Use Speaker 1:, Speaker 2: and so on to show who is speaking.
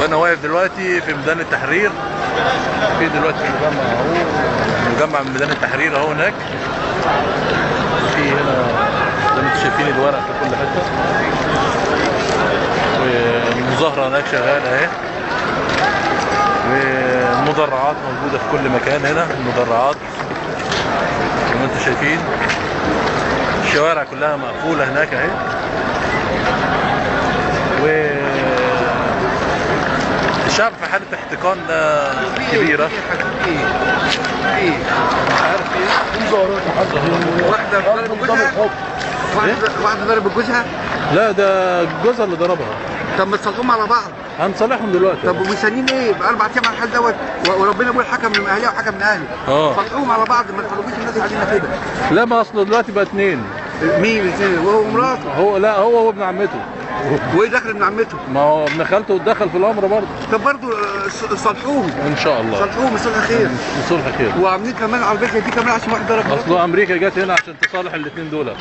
Speaker 1: وانا واقف دلوقتي في ميدان التحرير. في دلوقتي مجمع اهو، مجمع من ميدان التحرير اهو هناك. في هنا زي ما انتم شايفين الورق في كل حته، والمظاهره هناك شغاله اهي، والمدرعات موجوده في كل مكان. هنا المدرعات زي ما انتم شايفين، الشوارع كلها مقفوله هناك اهي. الشعب في حالة احتقان كبيرة.
Speaker 2: مش عارف ايه، واحدة ضربت جوزها، واحدة ضربت جوزها.
Speaker 1: لا ده جوزها اللي ضربها.
Speaker 2: طب ما تصالحوهم على بعض.
Speaker 1: هنصالحهم دلوقتي.
Speaker 2: طب ومستنيين ايه؟ بقى 4 ايام على الحال دوت، وربنا يقول حكم من اهلها وحكم من اهلي. صالحوهم على بعض، ما تخلوش الناس علينا كده.
Speaker 1: لا ما اصله دلوقتي بقى 2.
Speaker 2: مين الاثنين؟ وهو ومراته؟
Speaker 1: هو لا هو وابن عمته.
Speaker 2: وايه دخل ابن عمته؟
Speaker 1: ما هو ابن خالته اتدخل في الامر برضه.
Speaker 2: طب برضه صالحوهم
Speaker 1: ان شاء الله.
Speaker 2: صالحوهم صلح خير.
Speaker 1: صلح خير.
Speaker 2: وعاملين كمان عربيه دي كمان عشان واحد ضرب.
Speaker 1: اصله امريكا جت هنا عشان تصالح الاثنين دول.